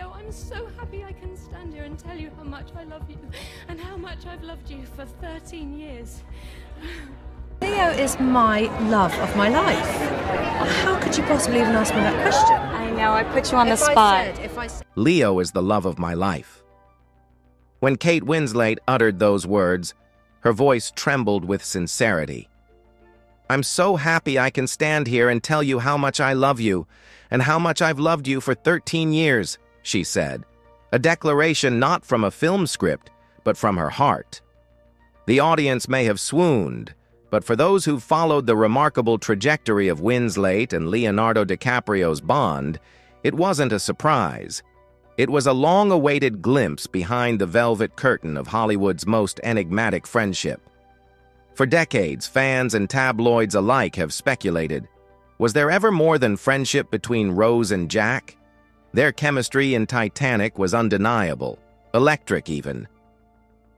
Leo, I'm so happy I can stand here and tell you how much I love you and how much I've loved you for 13 years. Leo is my love of my life. How could you possibly even ask me that question? I know, I put you on the spot. Leo is the love of my life. When Kate Winslet uttered those words, her voice trembled with sincerity. I'm so happy I can stand here and tell you how much I love you, and how much I've loved you for 13 years, she said, a declaration not from a film script, but from her heart. The audience may have swooned, but for those who followed the remarkable trajectory of Winslet and Leonardo DiCaprio's bond, it wasn't a surprise. It was a long-awaited glimpse behind the velvet curtain of Hollywood's most enigmatic friendship. For decades, fans and tabloids alike have speculated, was there ever more than friendship between Rose and Jack? Their chemistry in Titanic was undeniable, electric even.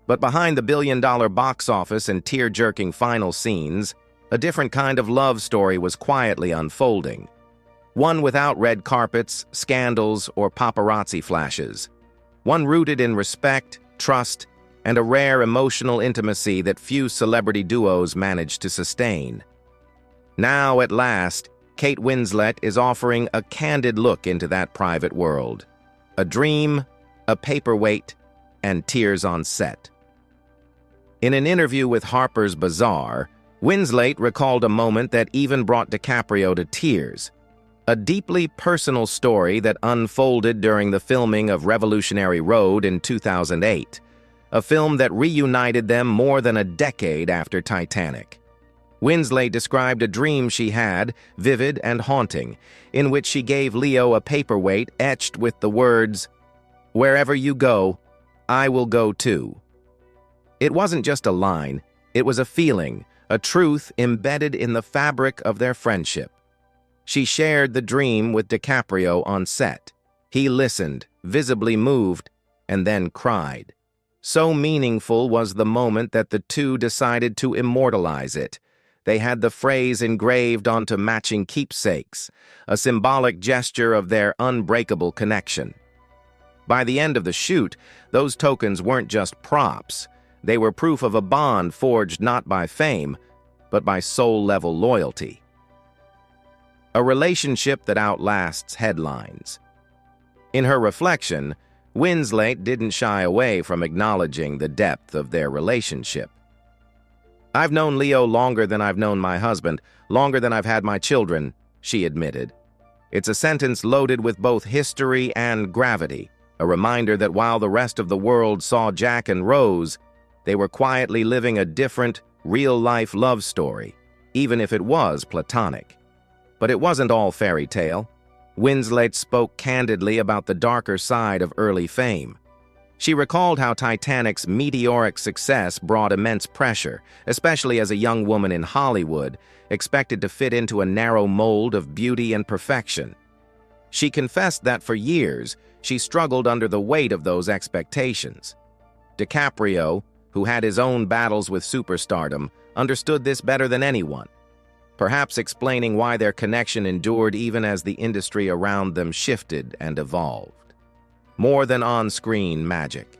But behind the billion-dollar box office and tear-jerking final scenes, a different kind of love story was quietly unfolding. One without red carpets, scandals, or paparazzi flashes. One rooted in respect, trust, and a rare emotional intimacy that few celebrity duos manage to sustain. Now, at last, Kate Winslet is offering a candid look into that private world. A dream, a paperweight, and tears on set. In an interview with Harper's Bazaar, Winslet recalled a moment that even brought DiCaprio to tears. A deeply personal story that unfolded during the filming of Revolutionary Road in 2008, a film that reunited them more than a decade after Titanic. Winslet described a dream she had, vivid and haunting, in which she gave Leo a paperweight etched with the words, "Wherever you go, I will go too." It wasn't just a line, it was a feeling, a truth embedded in the fabric of their friendship. She shared the dream with DiCaprio on set. He listened, visibly moved, and then cried. So meaningful was the moment that the two decided to immortalize it. They had the phrase engraved onto matching keepsakes, a symbolic gesture of their unbreakable connection. By the end of the shoot, those tokens weren't just props. They were proof of a bond forged not by fame, but by soul-level loyalty. A relationship that outlasts headlines. In her reflection, Winslet didn't shy away from acknowledging the depth of their relationship. I've known Leo longer than I've known my husband, longer than I've had my children, she admitted. It's a sentence loaded with both history and gravity, a reminder that while the rest of the world saw Jack and Rose, they were quietly living a different, real-life love story, even if it was platonic. But it wasn't all fairy tale. Winslet spoke candidly about the darker side of early fame. She recalled how Titanic's meteoric success brought immense pressure, especially as a young woman in Hollywood, expected to fit into a narrow mold of beauty and perfection. She confessed that for years, she struggled under the weight of those expectations. DiCaprio, who had his own battles with superstardom, understood this better than anyone, perhaps explaining why their connection endured even as the industry around them shifted and evolved. More than on-screen magic.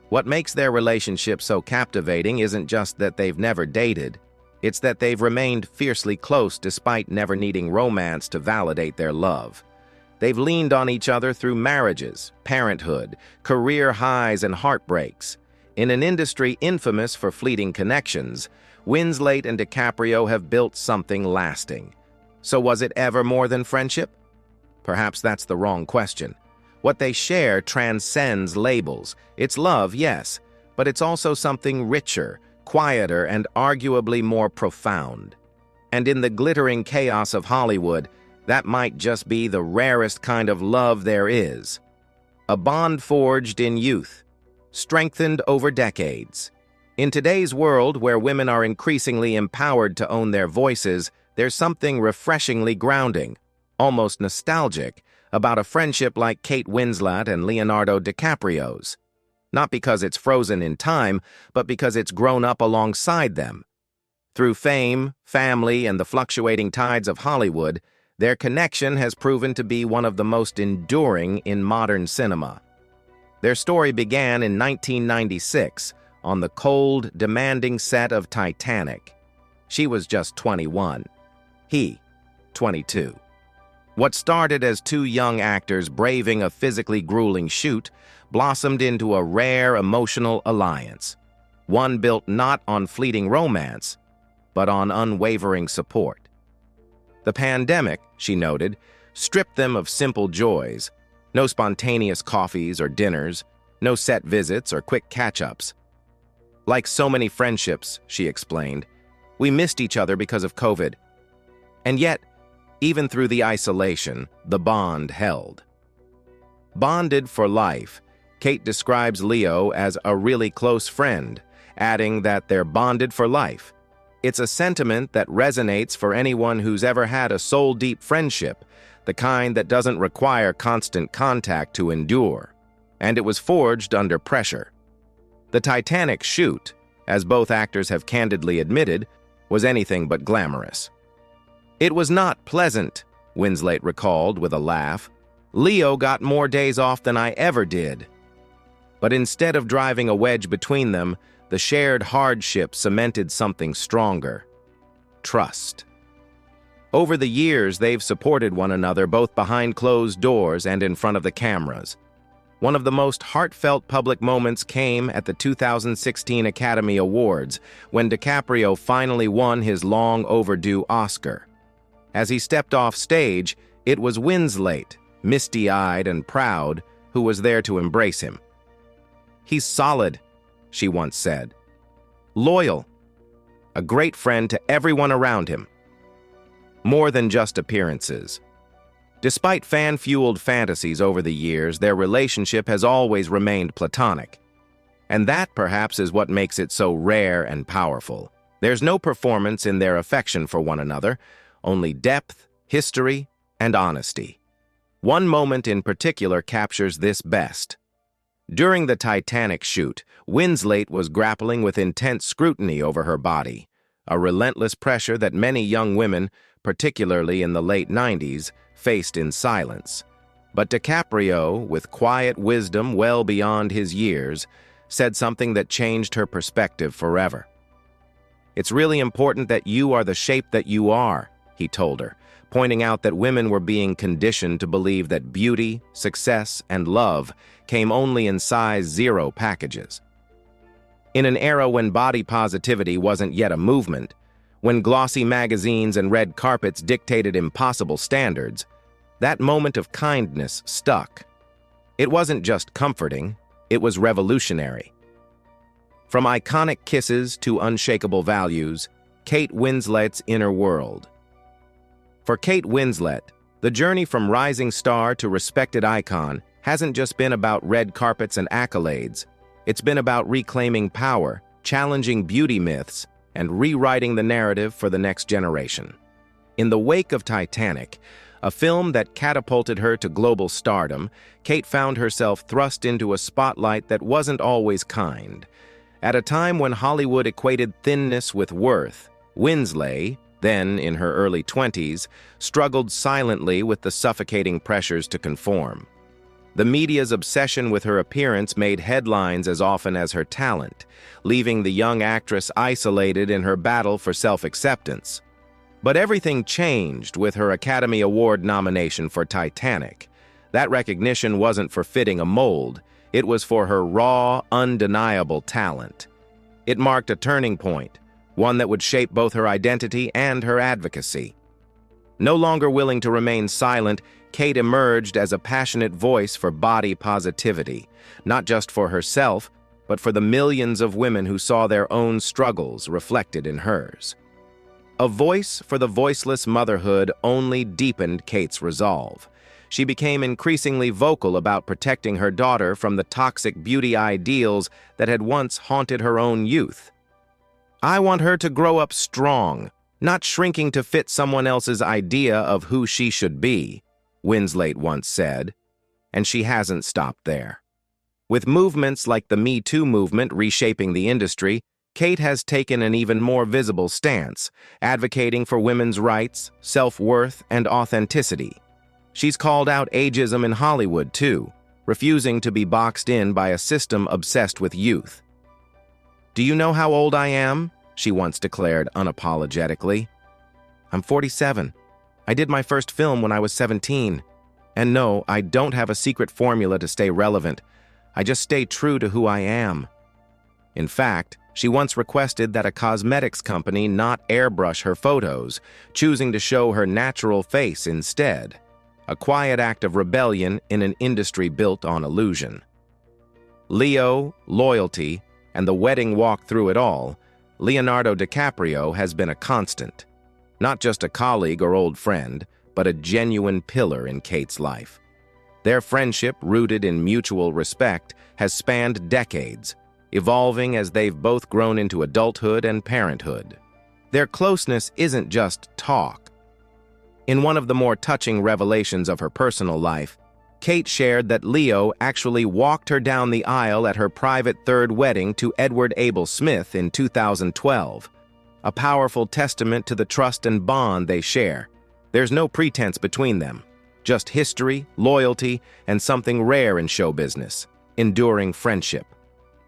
What makes their relationship so captivating isn't just that they've never dated, it's that they've remained fiercely close despite never needing romance to validate their love. They've leaned on each other through marriages, parenthood, career highs and heartbreaks. In an industry infamous for fleeting connections, Winslet and DiCaprio have built something lasting. So was it ever more than friendship? Perhaps that's the wrong question. What they share transcends labels. It's love, yes, but it's also something richer, quieter, and arguably more profound. And in the glittering chaos of Hollywood, that might just be the rarest kind of love there is. A bond forged in youth, strengthened over decades. In today's world, where women are increasingly empowered to own their voices, there's something refreshingly grounding, almost nostalgic, about a friendship like Kate Winslet and Leonardo DiCaprio's. Not because it's frozen in time, but because it's grown up alongside them. Through fame, family, and the fluctuating tides of Hollywood, Their connection has proven to be one of the most enduring in modern cinema. Their story began in 1996 on the cold, demanding set of Titanic. She was just 21. He, 22. What started as two young actors braving a physically grueling shoot blossomed into a rare emotional alliance, one built not on fleeting romance, but on unwavering support. The pandemic, she noted, stripped them of simple joys, no spontaneous coffees or dinners, no set visits or quick catch-ups. Like so many friendships, she explained, we missed each other because of COVID. And yet, even through the isolation, the bond held. Bonded for life, Kate describes Leo as a really close friend, adding that they're bonded for life. It's a sentiment that resonates for anyone who's ever had a soul-deep friendship, the kind that doesn't require constant contact to endure. And it was forged under pressure. The Titanic shoot, as both actors have candidly admitted, was anything but glamorous. It was not pleasant, Winslet recalled with a laugh. Leo got more days off than I ever did. But instead of driving a wedge between them, the shared hardship cemented something stronger: trust. Over the years, they've supported one another both behind closed doors and in front of the cameras. One of the most heartfelt public moments came at the 2016 Academy Awards, when DiCaprio finally won his long-overdue Oscar. As he stepped off stage, it was Winslet, misty-eyed and proud, who was there to embrace him. "He's solid," she once said. "Loyal. A great friend to everyone around him. More than just appearances." Despite fan-fueled fantasies over the years, their relationship has always remained platonic. And that, perhaps, is what makes it so rare and powerful. There's no performance in their affection for one another, only depth, history, and honesty. One moment in particular captures this best. During the Titanic shoot, Winslet was grappling with intense scrutiny over her body, a relentless pressure that many young women, particularly in the late 90s, faced in silence. But DiCaprio, with quiet wisdom well beyond his years, said something that changed her perspective forever. "It's really important that you are the shape that you are," he told her, pointing out that women were being conditioned to believe that beauty, success, and love came only in size 0 packages. In an era when body positivity wasn't yet a movement, when glossy magazines and red carpets dictated impossible standards, that moment of kindness stuck. It wasn't just comforting, it was revolutionary. From iconic kisses to unshakable values, Kate Winslet's inner world. For Kate Winslet, the journey from rising star to respected icon hasn't just been about red carpets and accolades. It's been about reclaiming power, challenging beauty myths, and rewriting the narrative for the next generation. In the wake of Titanic, a film that catapulted her to global stardom, Kate found herself thrust into a spotlight that wasn't always kind. At a time when Hollywood equated thinness with worth, Winslet, then in her early 20s, struggled silently with the suffocating pressures to conform. The media's obsession with her appearance made headlines as often as her talent, leaving the young actress isolated in her battle for self-acceptance. But everything changed with her Academy Award nomination for Titanic. That recognition wasn't for fitting a mold, it was for her raw, undeniable talent. It marked a turning point, one that would shape both her identity and her advocacy. No longer willing to remain silent, Kate emerged as a passionate voice for body positivity, not just for herself, but for the millions of women who saw their own struggles reflected in hers. A voice for the voiceless motherhood only deepened Kate's resolve. She became increasingly vocal about protecting her daughter from the toxic beauty ideals that had once haunted her own youth. "I want her to grow up strong, not shrinking to fit someone else's idea of who she should be," Winslet once said, and she hasn't stopped there. With movements like the Me Too movement reshaping the industry, Kate has taken an even more visible stance, advocating for women's rights, self-worth, and authenticity. She's called out ageism in Hollywood, too, refusing to be boxed in by a system obsessed with youth. "Do you know how old I am?" she once declared unapologetically. "I'm 47. I did my first film when I was 17. And no, I don't have a secret formula to stay relevant. I just stay true to who I am." In fact, she once requested that a cosmetics company not airbrush her photos, choosing to show her natural face instead. A quiet act of rebellion in an industry built on illusion. Leo, loyalty, and the wedding walk through it all, Leonardo DiCaprio has been a constant. Not just a colleague or old friend, but a genuine pillar in Kate's life. Their friendship, rooted in mutual respect, has spanned decades, evolving as they've both grown into adulthood and parenthood. Their closeness isn't just talk. In one of the more touching revelations of her personal life, Kate shared that Leo actually walked her down the aisle at her private third wedding to Edward Abel Smith in 2012, a powerful testament to the trust and bond they share. There's no pretense between them, just history, loyalty, and something rare in show business, enduring friendship.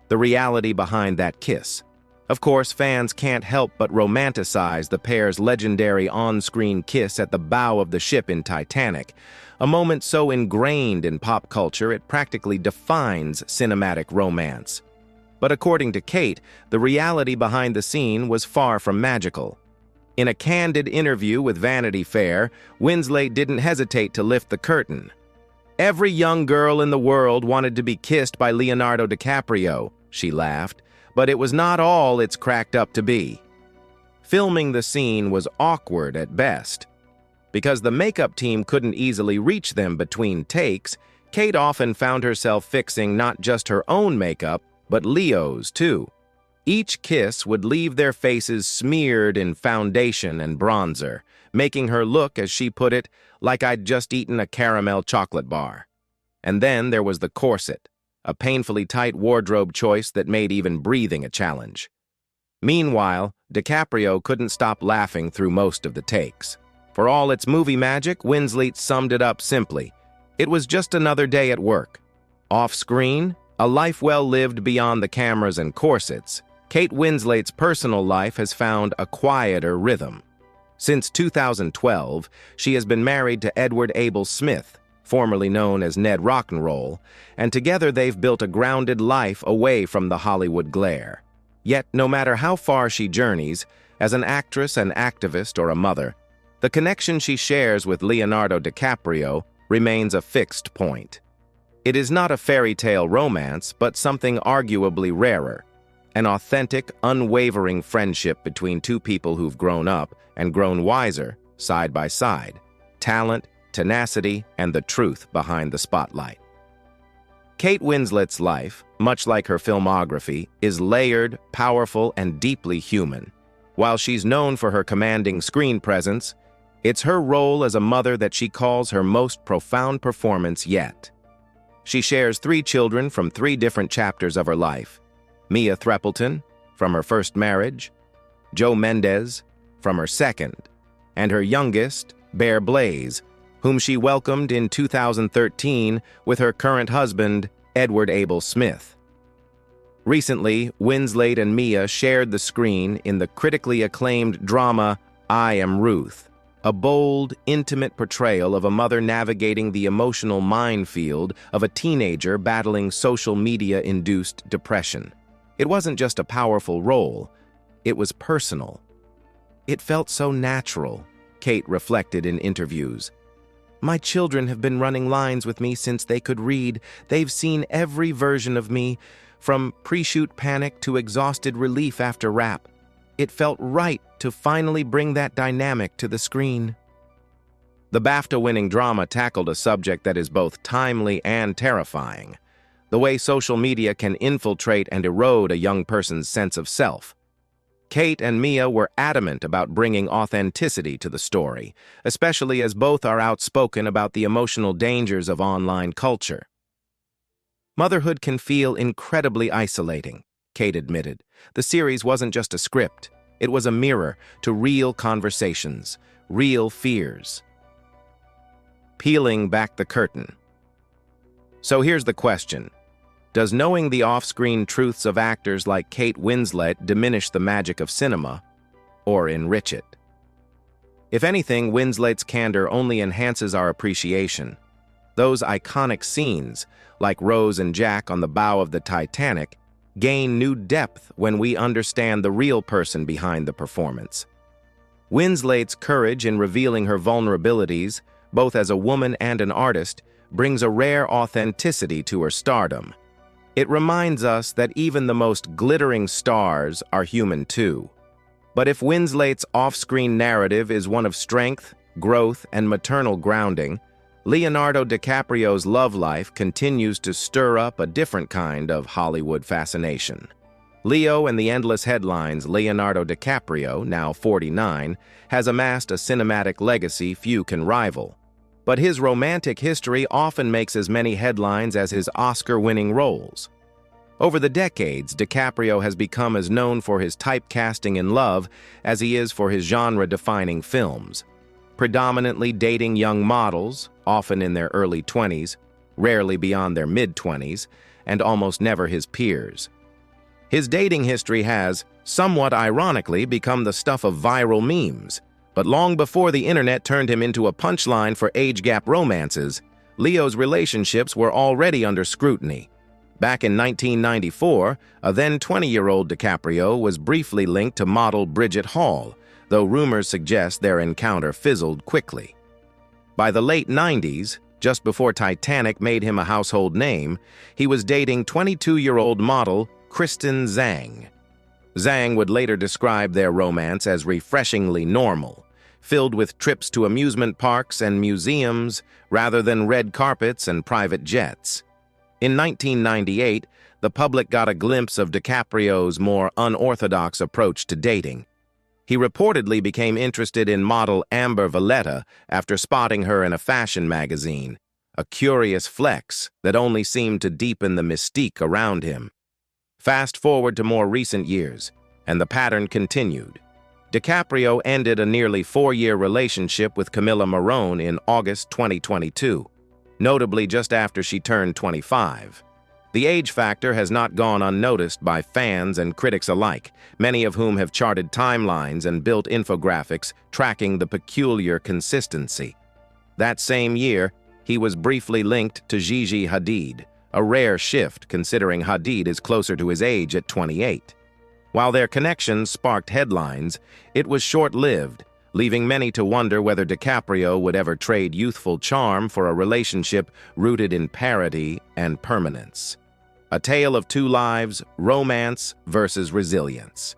The reality behind that kiss. Of course, fans can't help but romanticize the pair's legendary on-screen kiss at the bow of the ship in Titanic, a moment so ingrained in pop culture it practically defines cinematic romance. But according to Kate, the reality behind the scene was far from magical. In a candid interview with Vanity Fair, Winslet didn't hesitate to lift the curtain. "Every young girl in the world wanted to be kissed by Leonardo DiCaprio," she laughed, "but it was not all it's cracked up to be." Filming the scene was awkward at best. Because the makeup team couldn't easily reach them between takes, Kate often found herself fixing not just her own makeup, but Leo's too. Each kiss would leave their faces smeared in foundation and bronzer, making her look, as she put it, like I'd just eaten a caramel chocolate bar. And then there was the corset, a painfully tight wardrobe choice that made even breathing a challenge. Meanwhile, DiCaprio couldn't stop laughing through most of the takes. For all its movie magic, Winslet summed it up simply. It was just another day at work. Off-screen, a life well lived beyond the cameras and corsets, Kate Winslet's personal life has found a quieter rhythm. Since 2012, she has been married to Edward Abel Smith, formerly known as Ned Rock'n'Roll, and together they've built a grounded life away from the Hollywood glare. Yet, no matter how far she journeys, as an actress, an activist, or a mother, the connection she shares with Leonardo DiCaprio remains a fixed point. It is not a fairy tale romance, but something arguably rarer. An authentic, unwavering friendship between two people who've grown up and grown wiser, side by side. Talent, tenacity, and the truth behind the spotlight. Kate Winslet's life, much like her filmography, is layered, powerful, and deeply human. While she's known for her commanding screen presence, it's her role as a mother that she calls her most profound performance yet. She shares 3 children from 3 different chapters of her life. Mia Threppleton, from her first marriage, Joe Mendez, from her second, and her youngest, Bear Blaze, whom she welcomed in 2013 with her current husband, Edward Abel Smith. Recently, Winslet and Mia shared the screen in the critically acclaimed drama Am Ruth, a bold, intimate portrayal of a mother navigating the emotional minefield of a teenager battling social media-induced depression. It wasn't just a powerful role, it was personal. It felt so natural, Kate reflected in interviews. "My children have been running lines with me since they could read. They've seen every version of me, from pre-shoot panic to exhausted relief after wrap. It felt right to finally bring that dynamic to the screen." The BAFTA-winning drama tackled a subject that is both timely and terrifying: the way social media can infiltrate and erode a young person's sense of self. Kate and Mia were adamant about bringing authenticity to the story, especially as both are outspoken about the emotional dangers of online culture. Motherhood can feel incredibly isolating, Kate admitted. The series wasn't just a script. It was a mirror to real conversations, real fears. Peeling back the curtain. So here's the question. Does knowing the off-screen truths of actors like Kate Winslet diminish the magic of cinema, or enrich it? If anything, Winslet's candor only enhances our appreciation. Those iconic scenes, like Rose and Jack on the bow of the Titanic, gain new depth when we understand the real person behind the performance. Winslet's courage in revealing her vulnerabilities, both as a woman and an artist, brings a rare authenticity to her stardom. It reminds us that even the most glittering stars are human too. But if Winslet's off-screen narrative is one of strength, growth, and maternal grounding, Leonardo DiCaprio's love life continues to stir up a different kind of Hollywood fascination. Leo and the endless headlines. Leonardo DiCaprio, now 49, has amassed a cinematic legacy few can rival. But his romantic history often makes as many headlines as his Oscar-winning roles. Over the decades, DiCaprio has become as known for his typecasting in love as he is for his genre-defining films, predominantly dating young models, often in their early 20s, rarely beyond their mid-20s, and almost never his peers. His dating history has, somewhat ironically, become the stuff of viral memes. But long before the internet turned him into a punchline for age-gap romances, Leo's relationships were already under scrutiny. Back in 1994, a then 20-year-old DiCaprio was briefly linked to model Bridget Hall, though rumors suggest their encounter fizzled quickly. By the late 90s, just before Titanic made him a household name, he was dating 22-year-old model Kristen Zhang. Zhang would later describe their romance as refreshingly normal, filled with trips to amusement parks and museums rather than red carpets and private jets. In 1998, the public got a glimpse of DiCaprio's more unorthodox approach to dating. He reportedly became interested in model Amber Valletta after spotting her in a fashion magazine, a curious flex that only seemed to deepen the mystique around him. Fast forward to more recent years, and the pattern continued. DiCaprio ended a nearly 4-year relationship with Camilla Morrone in August 2022, notably just after she turned 25. The age factor has not gone unnoticed by fans and critics alike, many of whom have charted timelines and built infographics tracking the peculiar consistency. That same year, he was briefly linked to Gigi Hadid, a rare shift considering Hadid is closer to his age at 28. While their connection sparked headlines, it was short-lived, leaving many to wonder whether DiCaprio would ever trade youthful charm for a relationship rooted in parity and permanence. A tale of two lives, romance versus resilience.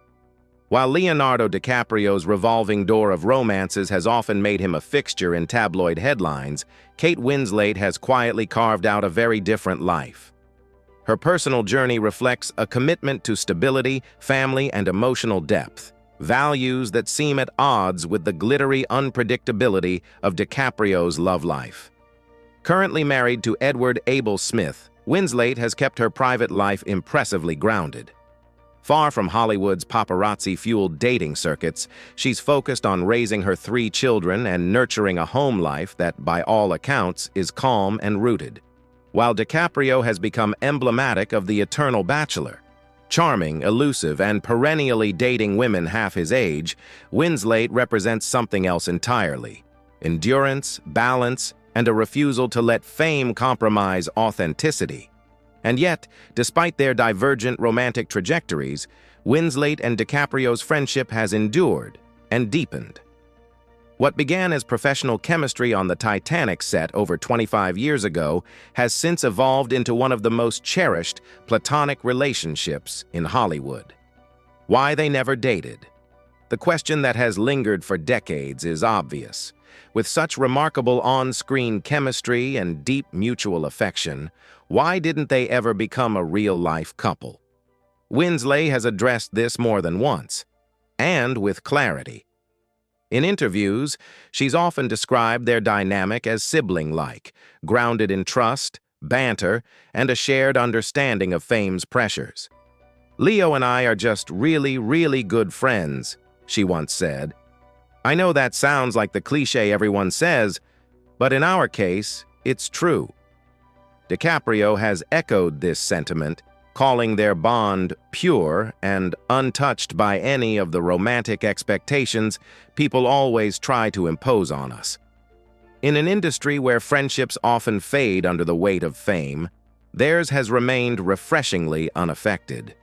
While Leonardo DiCaprio's revolving door of romances has often made him a fixture in tabloid headlines, Kate Winslet has quietly carved out a very different life. Her personal journey reflects a commitment to stability, family, and emotional depth, values that seem at odds with the glittery unpredictability of DiCaprio's love life. Currently married to Edward Abel Smith, Winslet has kept her private life impressively grounded. Far from Hollywood's paparazzi-fueled dating circuits, she's focused on raising her 3 children and nurturing a home life that, by all accounts, is calm and rooted. While DiCaprio has become emblematic of the eternal bachelor, charming, elusive, and perennially dating women half his age, Winslet represents something else entirely: endurance, balance, and a refusal to let fame compromise authenticity. And yet, despite their divergent romantic trajectories, Winslet and DiCaprio's friendship has endured and deepened. What began as professional chemistry on the Titanic set over 25 years ago has since evolved into one of the most cherished platonic relationships in Hollywood. Why they never dated? The question that has lingered for decades is obvious. With such remarkable on-screen chemistry and deep mutual affection, why didn't they ever become a real-life couple? Winslet has addressed this more than once, and with clarity. In interviews, she's often described their dynamic as sibling-like, grounded in trust, banter, and a shared understanding of fame's pressures. "Leo and I are just really, really good friends," she once said. I know that sounds like the cliche everyone says, but in our case, it's true. DiCaprio has echoed this sentiment, calling their bond pure and untouched by any of the romantic expectations people always try to impose on us. In an industry where friendships often fade under the weight of fame, theirs has remained refreshingly unaffected.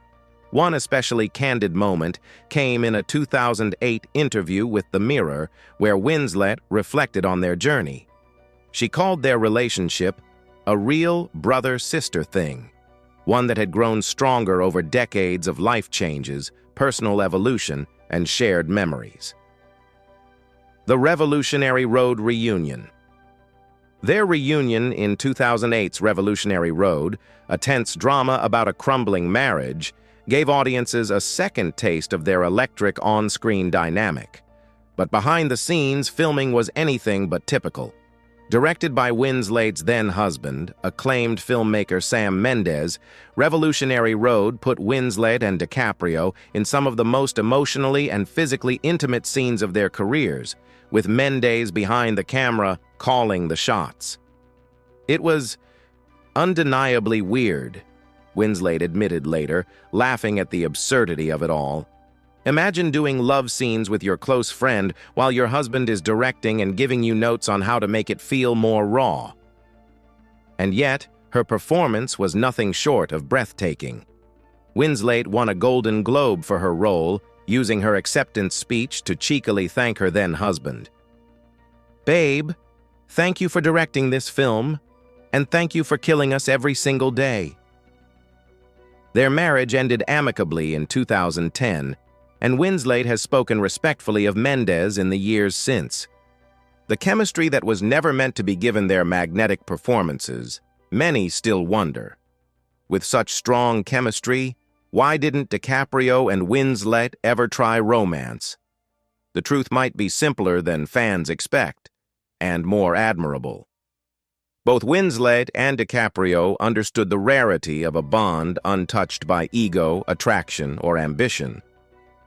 One especially candid moment came in a 2008 interview with The Mirror, where Winslet reflected on their journey. She called their relationship a real brother-sister thing, one that had grown stronger over decades of life changes, personal evolution, and shared memories. The Revolutionary Road Reunion. Their reunion in 2008's Revolutionary Road, a tense drama about a crumbling marriage, gave audiences a second taste of their electric on-screen dynamic. But behind the scenes, filming was anything but typical. Directed by Winslet's then-husband, acclaimed filmmaker Sam Mendes, Revolutionary Road put Winslet and DiCaprio in some of the most emotionally and physically intimate scenes of their careers, with Mendes behind the camera calling the shots. It was undeniably weird, Winslet admitted later, laughing at the absurdity of it all. Imagine doing love scenes with your close friend while your husband is directing and giving you notes on how to make it feel more raw. And yet, her performance was nothing short of breathtaking. Winslet won a Golden Globe for her role, using her acceptance speech to cheekily thank her then-husband. "Babe, thank you for directing this film, and thank you for killing us every single day." Their marriage ended amicably in 2010, and Winslet has spoken respectfully of Mendes in the years since. The chemistry that was never meant to be given their magnetic performances, many still wonder. With such strong chemistry, why didn't DiCaprio and Winslet ever try romance? The truth might be simpler than fans expect, and more admirable. Both Winslet and DiCaprio understood the rarity of a bond untouched by ego, attraction, or ambition.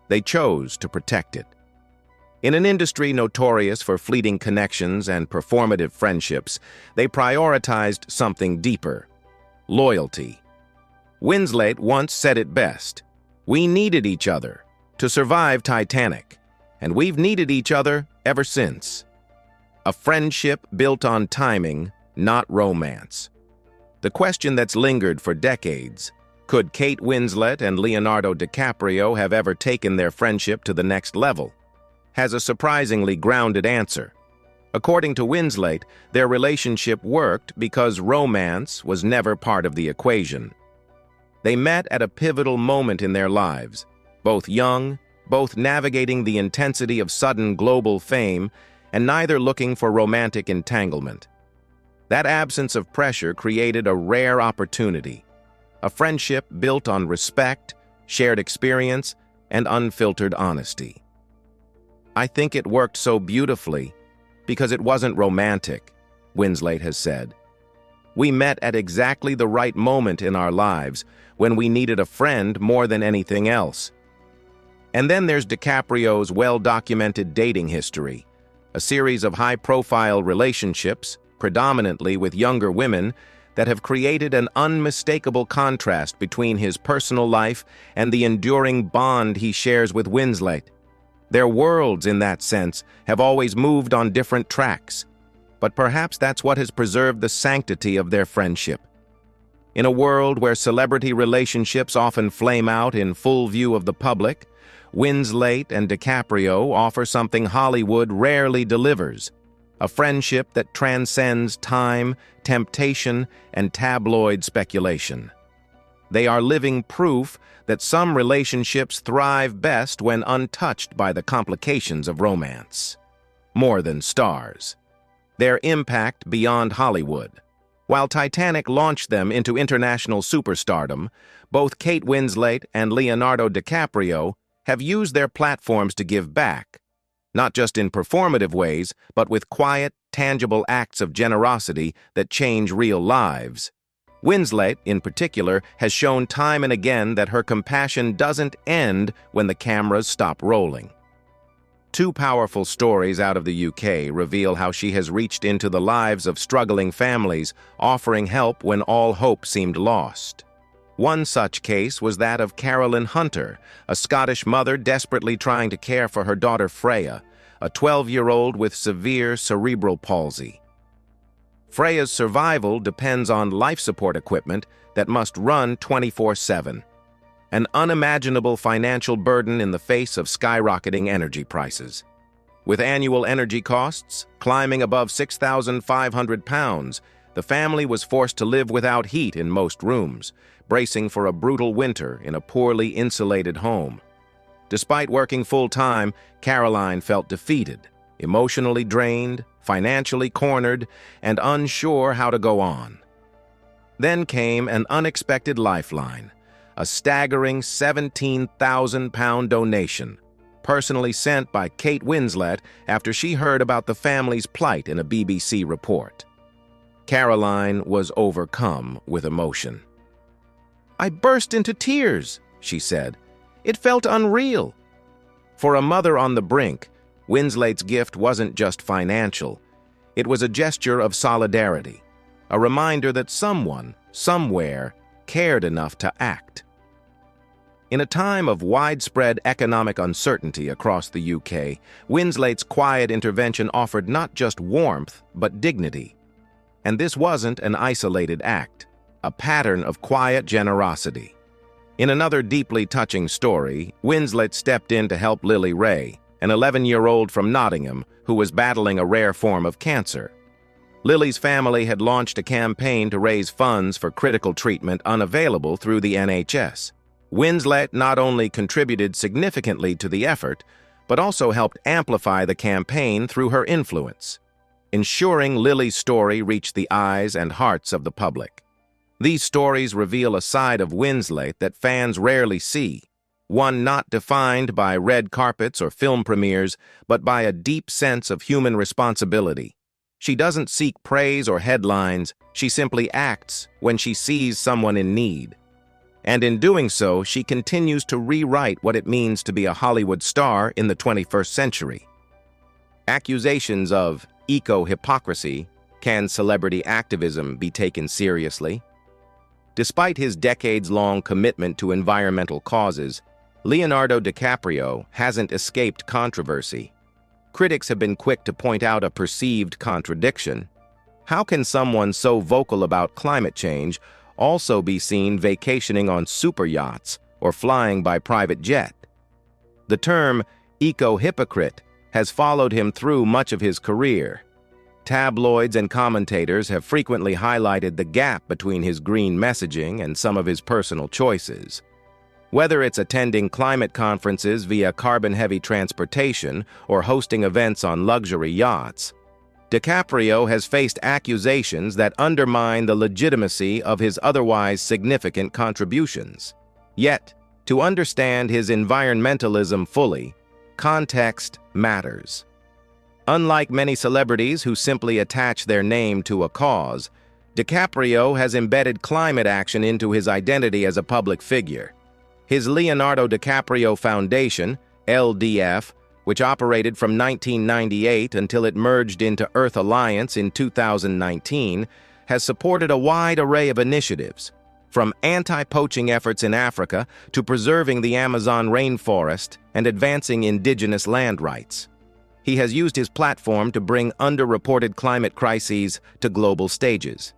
They chose to protect it. In an industry notorious for fleeting connections and performative friendships, they prioritized something deeper: loyalty. Winslet once said it best: "We needed each other to survive Titanic, and we've needed each other ever since." A friendship built on timing, not romance. The question that's lingered for decades: could Kate Winslet and Leonardo DiCaprio have ever taken their friendship to the next level? Has a surprisingly grounded answer. According to Winslet, their relationship worked because romance was never part of the equation. They met at a pivotal moment in their lives, both young, both navigating the intensity of sudden global fame, and neither looking for romantic entanglement. That absence of pressure created a rare opportunity, a friendship built on respect, shared experience, and unfiltered honesty. "I think it worked so beautifully because it wasn't romantic," Winslet has said. "We met at exactly the right moment in our lives, when we needed a friend more than anything else." And then there's DiCaprio's well-documented dating history, a series of high-profile relationships, predominantly with younger women, that have created an unmistakable contrast between his personal life and the enduring bond he shares with Winslet. Their worlds, in that sense, have always moved on different tracks, but perhaps that's what has preserved the sanctity of their friendship. In a world where celebrity relationships often flame out in full view of the public, Winslet and DiCaprio offer something Hollywood rarely delivers: a friendship that transcends time, temptation, and tabloid speculation. They are living proof that some relationships thrive best when untouched by the complications of romance. More than stars. Their impact beyond Hollywood. While Titanic launched them into international superstardom, both Kate Winslet and Leonardo DiCaprio have used their platforms to give back, not just in performative ways, but with quiet, tangible acts of generosity that change real lives. Winslet, in particular, has shown time and again that her compassion doesn't end when the cameras stop rolling. Two powerful stories out of the UK reveal how she has reached into the lives of struggling families, offering help when all hope seemed lost. One such case was that of Carolyn Hunter, a Scottish mother desperately trying to care for her daughter Freya, a 12-year-old with severe cerebral palsy. Freya's survival depends on life support equipment that must run 24/7, an unimaginable financial burden in the face of skyrocketing energy prices. With annual energy costs climbing above £6,500, the family was forced to live without heat in most rooms, bracing for a brutal winter in a poorly insulated home. Despite working full-time, Caroline felt defeated, emotionally drained, financially cornered, and unsure how to go on. Then came an unexpected lifeline, a staggering £17,000 donation, personally sent by Kate Winslet after she heard about the family's plight in a BBC report. Caroline was overcome with emotion. "I burst into tears," she said. "It felt unreal." For a mother on the brink, Winslet's gift wasn't just financial. It was a gesture of solidarity, a reminder that someone, somewhere, cared enough to act. In a time of widespread economic uncertainty across the UK, Winslet's quiet intervention offered not just warmth, but dignity. And this wasn't an isolated act, a pattern of quiet generosity. In another deeply touching story, Winslet stepped in to help Lily Ray, an 11-year-old from Nottingham who was battling a rare form of cancer. Lily's family had launched a campaign to raise funds for critical treatment unavailable through the NHS. Winslet not only contributed significantly to the effort, but also helped amplify the campaign through her influence, ensuring Lily's story reached the eyes and hearts of the public. These stories reveal a side of Winslet that fans rarely see, one not defined by red carpets or film premieres, but by a deep sense of human responsibility. She doesn't seek praise or headlines, she simply acts when she sees someone in need. And in doing so, she continues to rewrite what it means to be a Hollywood star in the 21st century. Accusations of eco-hypocrisy. Can celebrity activism be taken seriously? Despite his decades-long commitment to environmental causes, Leonardo DiCaprio hasn't escaped controversy. Critics have been quick to point out a perceived contradiction. How can someone so vocal about climate change also be seen vacationing on super yachts or flying by private jet? The term eco-hypocrite has followed him through much of his career. Tabloids and commentators have frequently highlighted the gap between his green messaging and some of his personal choices. Whether it's attending climate conferences via carbon-heavy transportation or hosting events on luxury yachts, DiCaprio has faced accusations that undermine the legitimacy of his otherwise significant contributions. Yet, to understand his environmentalism fully, context matters. Unlike many celebrities who simply attach their name to a cause, DiCaprio has embedded climate action into his identity as a public figure. His Leonardo DiCaprio Foundation, LDF, which operated from 1998 until it merged into Earth Alliance in 2019, has supported a wide array of initiatives, from anti-poaching efforts in Africa to preserving the Amazon rainforest and advancing indigenous land rights. He has used his platform to bring underreported climate crises to global stages.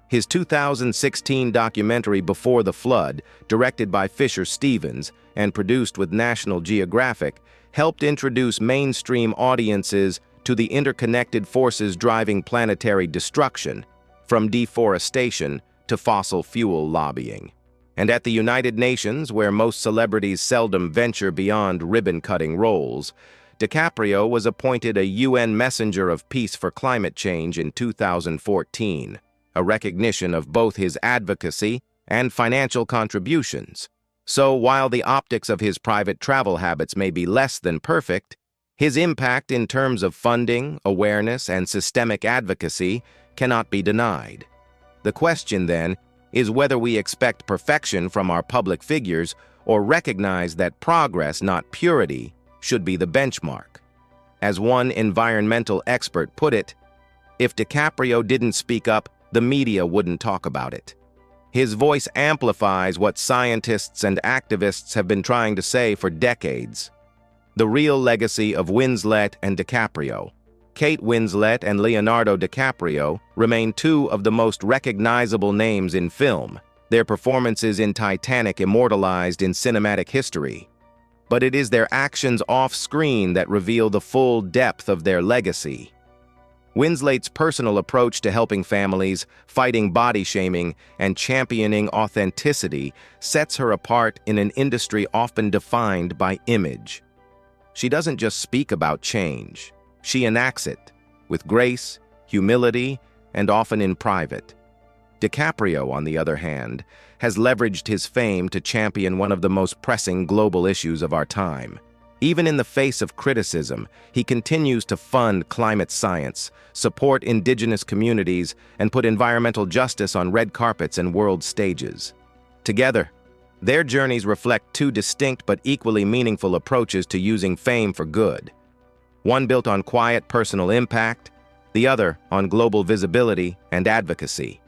His 2016 documentary Before the Flood, directed by Fisher Stevens and produced with National Geographic, helped introduce mainstream audiences to the interconnected forces driving planetary destruction, from deforestation to fossil fuel lobbying. And at the United Nations, where most celebrities seldom venture beyond ribbon-cutting roles, DiCaprio was appointed a UN Messenger of Peace for Climate Change in 2014, a recognition of both his advocacy and financial contributions. So while the optics of his private travel habits may be less than perfect, his impact in terms of funding, awareness, and systemic advocacy cannot be denied. The question, then, is whether we expect perfection from our public figures or recognize that progress, not purity, should be the benchmark. As one environmental expert put it, if DiCaprio didn't speak up, the media wouldn't talk about it. His voice amplifies what scientists and activists have been trying to say for decades. The real legacy of Winslet and DiCaprio. Kate Winslet and Leonardo DiCaprio remain two of the most recognizable names in film, their performances in Titanic immortalized in cinematic history. But it is their actions off-screen that reveal the full depth of their legacy. Winslet's personal approach to helping families, fighting body shaming, and championing authenticity sets her apart in an industry often defined by image. She doesn't just speak about change. She enacts it, with grace, humility, and often in private. DiCaprio, on the other hand, has leveraged his fame to champion one of the most pressing global issues of our time. Even in the face of criticism, he continues to fund climate science, support indigenous communities, and put environmental justice on red carpets and world stages. Together, their journeys reflect two distinct but equally meaningful approaches to using fame for good. One built on quiet personal impact, the other on global visibility and advocacy.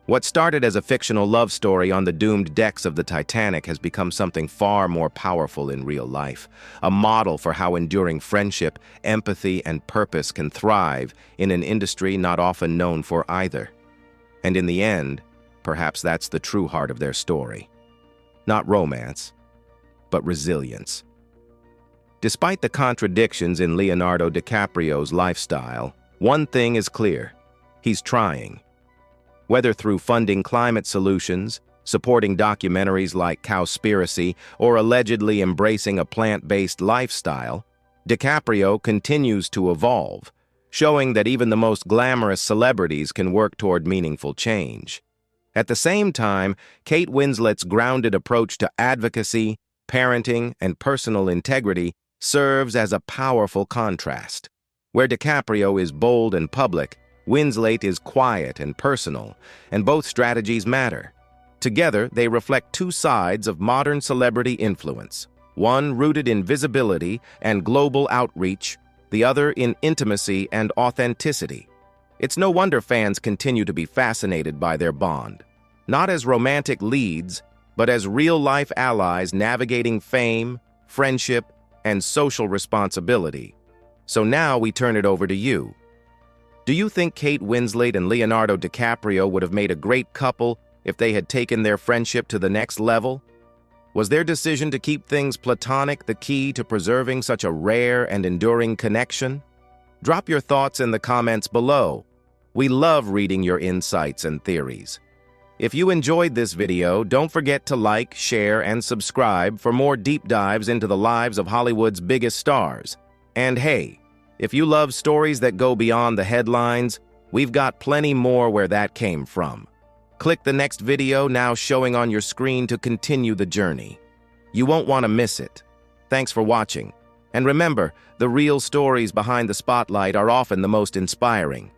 What started as a fictional love story on the doomed decks of the Titanic has become something far more powerful in real life, a model for how enduring friendship, empathy, and purpose can thrive in an industry not often known for either. And in the end, perhaps that's the true heart of their story. Not romance, but resilience. Despite the contradictions in Leonardo DiCaprio's lifestyle, one thing is clear: he's trying. Whether through funding climate solutions, supporting documentaries like Cowspiracy, or allegedly embracing a plant-based lifestyle, DiCaprio continues to evolve, showing that even the most glamorous celebrities can work toward meaningful change. At the same time, Kate Winslet's grounded approach to advocacy, parenting, and personal integrity serves as a powerful contrast. Where DiCaprio is bold and public, Winslet is quiet and personal, and both strategies matter. Together, they reflect two sides of modern celebrity influence, one rooted in visibility and global outreach, the other in intimacy and authenticity. It's no wonder fans continue to be fascinated by their bond, not as romantic leads, but as real-life allies navigating fame, friendship, and social responsibility. So now we turn it over to you. Do you think Kate Winslet and Leonardo DiCaprio would have made a great couple if they had taken their friendship to the next level? Was their decision to keep things platonic the key to preserving such a rare and enduring connection? Drop your thoughts in the comments below. We love reading your insights and theories. If you enjoyed this video, don't forget to like, share, and subscribe for more deep dives into the lives of Hollywood's biggest stars. And hey, if you love stories that go beyond the headlines, we've got plenty more where that came from. Click the next video now showing on your screen to continue the journey. You won't want to miss it. Thanks for watching. And remember, the real stories behind the spotlight are often the most inspiring.